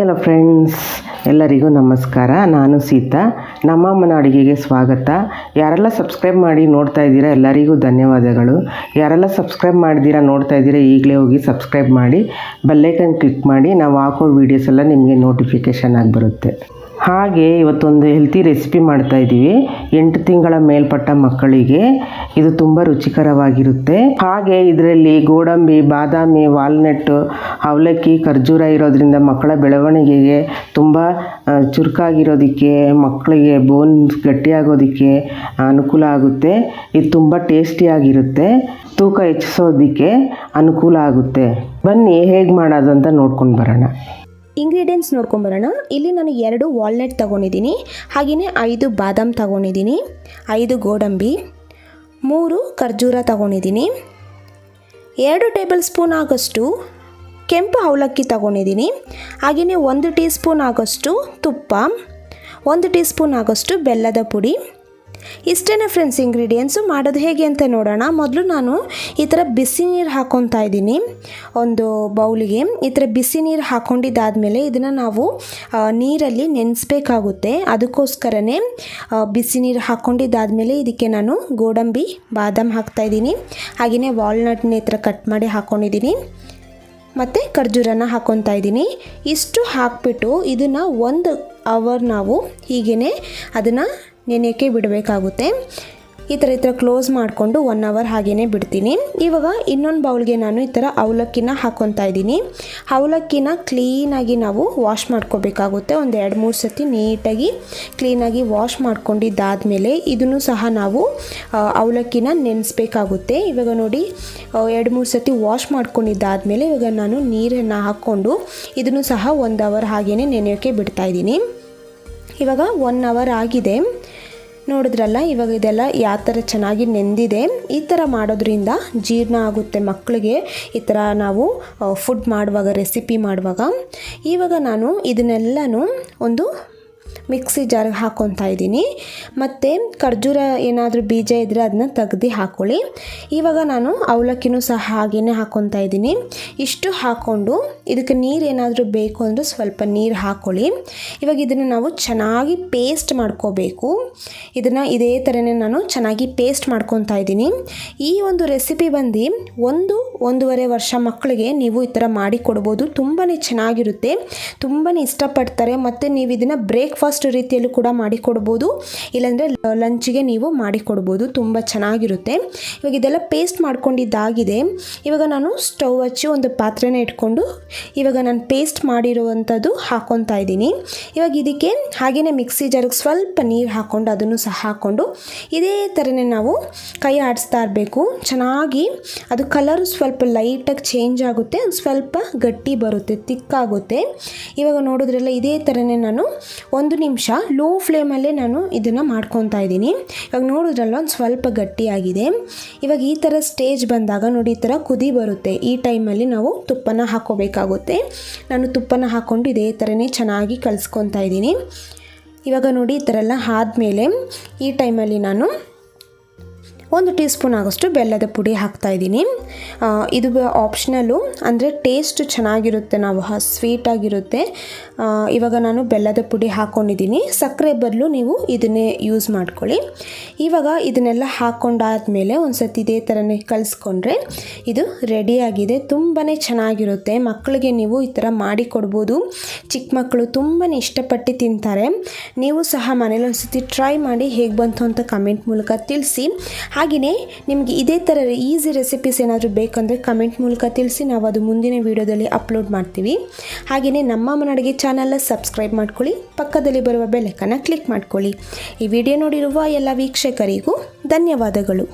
Hello friends, ಎಲ್ಲರಿಗೂ ನಮಸ್ಕಾರ. ನಾನು ಸೀತಾ. ನಮ್ಮಮ್ಮನ ಅಡುಗೆಗೆ ಸ್ವಾಗತ. ಯಾರೆಲ್ಲ ಸಬ್ಸ್ಕ್ರೈಬ್ ಮಾಡಿ ನೋಡ್ತಾ ಇದ್ದೀರಾ ಎಲ್ಲರಿಗೂ ಧನ್ಯವಾದಗಳು. ಯಾರೆಲ್ಲ ಸಬ್ಸ್ಕ್ರೈಬ್ ಮಾಡಿದ್ದೀರಾ ನೋಡ್ತಾ ಇದ್ದೀರಾ ಈಗಲೇ ಹೋಗಿ ಸಬ್ಸ್ಕ್ರೈಬ್ ಮಾಡಿ ಬೆಲ್ಲೈಕನ್ ಕ್ಲಿಕ್ ಮಾಡಿ. ನಾವು ಹಾಕೋ ವೀಡಿಯೋಸ್ ಎಲ್ಲ ನಿಮಗೆ ನೋಟಿಫಿಕೇಷನ್ ಆಗಿ ಬರುತ್ತೆ. ಹಾಗೆ ಇವತ್ತೊಂದು ಹೆಲ್ತಿ ರೆಸಿಪಿ ಮಾಡ್ತಾಯಿದ್ದೀವಿ. 8 ತಿಂಗಳ ಮೇಲ್ಪಟ್ಟ ಮಕ್ಕಳಿಗೆ ಇದು ತುಂಬ ರುಚಿಕರವಾಗಿರುತ್ತೆ. ಹಾಗೆ ಇದರಲ್ಲಿ ಗೋಡಂಬಿ, ಬಾದಾಮಿ, ವಾಲ್ನಟ್, ಅವಲಕ್ಕಿ, ಖರ್ಜೂರ ಇರೋದ್ರಿಂದ ಮಕ್ಕಳ ಬೆಳವಣಿಗೆಗೆ ತುಂಬ ಚುರುಕಾಗಿರೋದಕ್ಕೆ, ಮಕ್ಕಳಿಗೆ ಬೋನ್ಸ್ ಗಟ್ಟಿಯಾಗೋದಕ್ಕೆ ಅನುಕೂಲ ಆಗುತ್ತೆ. ಇದು ತುಂಬ ಟೇಸ್ಟಿಯಾಗಿರುತ್ತೆ, ತೂಕ ಹೆಚ್ಚಿಸೋದಕ್ಕೆ ಅನುಕೂಲ ಆಗುತ್ತೆ. ಬನ್ನಿ ಹೇಗೆ ಮಾಡೋದು ಅಂತ ನೋಡ್ಕೊಂಡು ಬರೋಣ. ಇಂಗ್ರೀಡಿಯೆಂಟ್ಸ್ ನೋಡ್ಕೊಂಬರೋಣ. ಇಲ್ಲಿ ನಾನು 2 ವಾಲ್ನಟ್ ತೊಗೊಂಡಿದ್ದೀನಿ, ಹಾಗೆಯೇ 5 ಬಾದಾಮ್ ತೊಗೊಂಡಿದ್ದೀನಿ, 5 ಗೋಡಂಬಿ, 3 ಖರ್ಜೂರ ತೊಗೊಂಡಿದ್ದೀನಿ, 2 ಟೇಬಲ್ ಸ್ಪೂನ್ ಆಗೋಷ್ಟು ಕೆಂಪು ಅವಲಕ್ಕಿ ತೊಗೊಂಡಿದ್ದೀನಿ, ಹಾಗೆಯೇ 1 ಟೀ ಸ್ಪೂನ್ ಆಗೋಷ್ಟು ತುಪ್ಪ, 1 ಟೀ ಸ್ಪೂನ್ ಆಗೋಷ್ಟು ಬೆಲ್ಲದ ಪುಡಿ. ಇಷ್ಟೇ ಫ್ರೆಂಡ್ಸ್ ಇಂಗ್ರೀಡಿಯೆಂಟ್ಸು. ಮಾಡೋದು ಹೇಗೆ ಅಂತ ನೋಡೋಣ. ಮೊದಲು ನಾನು ಈ ಥರ ಬಿಸಿ ನೀರು ಹಾಕ್ಕೊತಾ ಇದ್ದೀನಿ. ಒಂದು ಬೌಲಿಗೆ ಈ ಥರ ಬಿಸಿ ನೀರು ಹಾಕ್ಕೊಂಡಿದ್ದಾದಮೇಲೆ ಇದನ್ನು ನಾವು ನೀರಲ್ಲಿ ನೆನೆಸ್ಬೇಕಾಗುತ್ತೆ. ಅದಕ್ಕೋಸ್ಕರನೇ ಬಿಸಿ ನೀರು ಹಾಕ್ಕೊಂಡಿದ್ದಾದಮೇಲೆ ಇದಕ್ಕೆ ನಾನು ಗೋಡಂಬಿ, ಬಾದಾಮ್ ಹಾಕ್ತಾಯಿದ್ದೀನಿ, ಹಾಗೆಯೇ ವಾಲ್ನಟ್ನ ಈ ಥರ ಕಟ್ ಮಾಡಿ ಹಾಕ್ಕೊಂಡಿದ್ದೀನಿ, ಮತ್ತು ಖರ್ಜೂರನ ಹಾಕ್ಕೊತಾ ಇದ್ದೀನಿ. ಇಷ್ಟು ಹಾಕ್ಬಿಟ್ಟು ಇದನ್ನು 1 ಅವರ್ ನಾವು ಹೀಗೇ ಅದನ್ನು ನೆನೆಯೋಕ್ಕೆ ಬಿಡಬೇಕಾಗುತ್ತೆ. ಈ ಥರ ಕ್ಲೋಸ್ ಮಾಡಿಕೊಂಡು 1 ಅವರ್ ಹಾಗೇ ಬಿಡ್ತೀನಿ. ಇವಾಗ ಇನ್ನೊಂದು ಬೌಲ್ಗೆ ನಾನು ಈ ಥರ ಅವಲಕ್ಕಿನ ಹಾಕ್ಕೊತಾ ಇದ್ದೀನಿ. ಅವಲಕ್ಕಿನ ಕ್ಲೀನಾಗಿ ನಾವು ವಾಶ್ ಮಾಡ್ಕೋಬೇಕಾಗುತ್ತೆ. ಒಂದು 2-3 ಸತಿ ನೀಟಾಗಿ ಕ್ಲೀನಾಗಿ ವಾಶ್ ಮಾಡ್ಕೊಂಡಿದ್ದಾದಮೇಲೆ ಇದನ್ನು ಸಹ ನಾವು ಅವಲಕ್ಕಿನ ನೆನೆಸ್ಬೇಕಾಗುತ್ತೆ. ಇವಾಗ ನೋಡಿ 2-3 ಸತಿ ವಾಶ್ ಮಾಡ್ಕೊಂಡಿದ್ದಾದಮೇಲೆ ಇವಾಗ ನಾನು ನೀರನ್ನು ಹಾಕ್ಕೊಂಡು ಇದನ್ನು ಸಹ 1 ಅವರ್ ಹಾಗೇ ನೆನೆಯೋಕ್ಕೆ ಬಿಡ್ತಾಯಿದ್ದೀನಿ. ಇವಾಗ 1 ಅವರ್ ಆಗಿದೆ, ನೋಡಿದ್ರಲ್ಲ. ಇವಾಗ ಇದೆಲ್ಲ ಯಾವ ಥರ ಚೆನ್ನಾಗಿ ನೆಂದಿದೆ. ಈ ಥರ ಮಾಡೋದ್ರಿಂದ ಜೀರ್ಣ ಆಗುತ್ತೆ ಮಕ್ಕಳಿಗೆ, ಈ ಥರ ನಾವು ಫುಡ್ ಮಾಡುವಾಗ, ರೆಸಿಪಿ ಮಾಡುವಾಗ. ಇವಾಗ ನಾನು ಇದನ್ನೆಲ್ಲನೂ ಒಂದು ಮಿಕ್ಸಿ ಜಾರ್ಗೆ ಹಾಕ್ಕೊತಾ ಇದ್ದೀನಿ. ಮತ್ತು ಖರ್ಜೂರ ಏನಾದರೂ ಬೀಜ ಇದ್ದರೆ ಅದನ್ನ ತೆಗ್ದು ಹಾಕ್ಕೊಳ್ಳಿ. ಇವಾಗ ನಾನು ಅವಲಕ್ಕಿನೂ ಸಹ ಹಾಗೇ ಹಾಕ್ಕೊತಾ ಇದ್ದೀನಿ. ಇಷ್ಟು ಹಾಕ್ಕೊಂಡು ಇದಕ್ಕೆ ನೀರು ಏನಾದರೂ ಬೇಕು ಅಂದರೆ ಸ್ವಲ್ಪ ನೀರು ಹಾಕ್ಕೊಳ್ಳಿ. ಇವಾಗ ಇದನ್ನು ನಾವು ಚೆನ್ನಾಗಿ ಪೇಸ್ಟ್ ಮಾಡ್ಕೋಬೇಕು. ಇದನ್ನು ಇದೇ ಥರನೇ ನಾನು ಚೆನ್ನಾಗಿ ಪೇಸ್ಟ್ ಮಾಡ್ಕೊತಾ ಇದ್ದೀನಿ. ಈ ಒಂದು ರೆಸಿಪಿ ಬಂದು 1-1.5 ವರ್ಷ ಮಕ್ಕಳಿಗೆ ನೀವು ಈ ಥರ ಮಾಡಿ ಕೊಡ್ಬೋದು. ತುಂಬಾ ಚೆನ್ನಾಗಿರುತ್ತೆ, ತುಂಬಾ ಇಷ್ಟಪಡ್ತಾರೆ. ಮತ್ತು ನೀವು ಇದನ್ನು ಬ್ರೇಕ್ಫಾಸ್ಟ್ ರೀತಿಯಲ್ಲೂ ಕೂಡ ಮಾಡಿಕೊಡ್ಬೋದು, ಇಲ್ಲಾಂದರೆ ಲಂಚಿಗೆ ನೀವು ಮಾಡಿಕೊಡ್ಬೋದು. ತುಂಬ ಚೆನ್ನಾಗಿರುತ್ತೆ. ಇವಾಗ ಇದೆಲ್ಲ ಪೇಸ್ಟ್ ಮಾಡ್ಕೊಂಡಿದ್ದಾಗಿದೆ. ಇವಾಗ ನಾನು ಸ್ಟವ್ ಹಚ್ಚಿ ಒಂದು ಪಾತ್ರೆನ ಇಟ್ಕೊಂಡು ಇವಾಗ ನಾನು ಪೇಸ್ಟ್ ಮಾಡಿರುವಂಥದ್ದು ಹಾಕ್ಕೊತಾ ಇದ್ದೀನಿ. ಇವಾಗ ಇದಕ್ಕೆ ಹಾಗೆಯೇ ಮಿಕ್ಸಿ ಜಾರ್ಗೆ ಸ್ವಲ್ಪ ನೀರು ಹಾಕ್ಕೊಂಡು ಅದನ್ನು ಸಹ ಹಾಕ್ಕೊಂಡು ಇದೇ ಥರನೇ ನಾವು ಕೈ ಆಡಿಸ್ತಾ ಇರಬೇಕು. ಚೆನ್ನಾಗಿ ಅದು ಕಲರು ಸ್ವಲ್ಪ ಲೈಟಾಗಿ ಚೇಂಜ್ ಆಗುತ್ತೆ, ಸ್ವಲ್ಪ ಗಟ್ಟಿ ಬರುತ್ತೆ, ತಿಕ್ಕಾಗುತ್ತೆ. ಇವಾಗ ನೋಡಿದ್ರಲ್ಲ ಇದೇ ಥರನೇ ನಾನು 1 ನಿಮಿಷ ಲೋ ಫ್ಲೇಮಲ್ಲೇ ನಾನು ಇದನ್ನು ಮಾಡ್ಕೊತಾ ಇದ್ದೀನಿ. ಇವಾಗ ನೋಡಿದ್ರಲ್ಲ ಒಂದು ಸ್ವಲ್ಪ ಗಟ್ಟಿಯಾಗಿದೆ. ಇವಾಗ ಈ ಥರ ಸ್ಟೇಜ್ ಬಂದಾಗ ನೋಡಿ, ಈ ಥರ ಕುದಿ ಬರುತ್ತೆ. ಈ ಟೈಮಲ್ಲಿ ನಾವು ತುಪ್ಪನ ಹಾಕ್ಕೋಬೇಕಾಗುತ್ತೆ. ನಾನು ತುಪ್ಪನ ಹಾಕ್ಕೊಂಡು ಇದೇ ಥರನೇ ಚೆನ್ನಾಗಿ ಕಲಿಸ್ಕೊತಾ ಇದ್ದೀನಿ. ಇವಾಗ ನೋಡಿ ಈ ಥರ ಎಲ್ಲ ಆದಮೇಲೆ ಈ ಟೈಮಲ್ಲಿ ನಾನು 1 ಟೀ ಸ್ಪೂನ್ ಆಗೋಷ್ಟು ಬೆಲ್ಲದ ಪುಡಿ ಹಾಕ್ತಾಯಿದ್ದೀನಿ. ಇದು ಆಪ್ಷನಲ್ಲು, ಅಂದರೆ ಟೇಸ್ಟ್ ಚೆನ್ನಾಗಿರುತ್ತೆ, ನಾವು ಸ್ವೀಟಾಗಿರುತ್ತೆ. ಇವಾಗ ನಾನು ಬೆಲ್ಲದ ಪುಡಿ ಹಾಕ್ಕೊಂಡಿದ್ದೀನಿ. ಸಕ್ಕರೆ ಬದಲು ನೀವು ಇದನ್ನೇ ಯೂಸ್ ಮಾಡ್ಕೊಳ್ಳಿ. ಇವಾಗ ಇದನ್ನೆಲ್ಲ ಹಾಕ್ಕೊಂಡಾದ್ಮೇಲೆ ಒಂದು ಸತಿ ಇದೇ ಥರನೇ ಕಲಿಸ್ಕೊಂಡ್ರೆ ಇದು ರೆಡಿಯಾಗಿದೆ. ತುಂಬಾ ಚೆನ್ನಾಗಿರುತ್ತೆ. ಮಕ್ಕಳಿಗೆ ನೀವು ಈ ಥರ ಮಾಡಿ ಕೊಡ್ಬೋದು. ಚಿಕ್ಕ ಮಕ್ಕಳು ತುಂಬಾ ಇಷ್ಟಪಟ್ಟು ತಿಂತಾರೆ. ನೀವು ಸಹ ಮನೇಲಿ ಒಂದು ಸತಿ ಟ್ರೈ ಮಾಡಿ ಹೇಗೆ ಬಂತು ಅಂತ ಕಮೆಂಟ್ ಮೂಲಕ ತಿಳಿಸಿ. ಹಾಗೆಯೇ ನಿಮಗೆ ಇದೇ ಥರ ಈಸಿ ರೆಸಿಪೀಸ್ ಏನಾದರೂ ಬೇಕಂದರೆ ಕಮೆಂಟ್ ಮೂಲಕ ತಿಳಿಸಿ, ನಾವು ಅದು ಮುಂದಿನ ವೀಡಿಯೋದಲ್ಲಿ ಅಪ್ಲೋಡ್ ಮಾಡ್ತೀವಿ. ಹಾಗೆಯೇ ನಮ್ಮಮ್ಮನ ಅಡುಗೆ ಚಾನಲ್ನ ಸಬ್ಸ್ಕ್ರೈಬ್ ಮಾಡ್ಕೊಳ್ಳಿ, ಪಕ್ಕದಲ್ಲಿ ಬರುವ ಬೆಲ್ ಐಕಾನ್ನ ಕ್ಲಿಕ್ ಮಾಡ್ಕೊಳ್ಳಿ. ಈ ವಿಡಿಯೋ ನೋಡಿರುವ ಎಲ್ಲ ವೀಕ್ಷಕರಿಗೂ ಧನ್ಯವಾದಗಳು.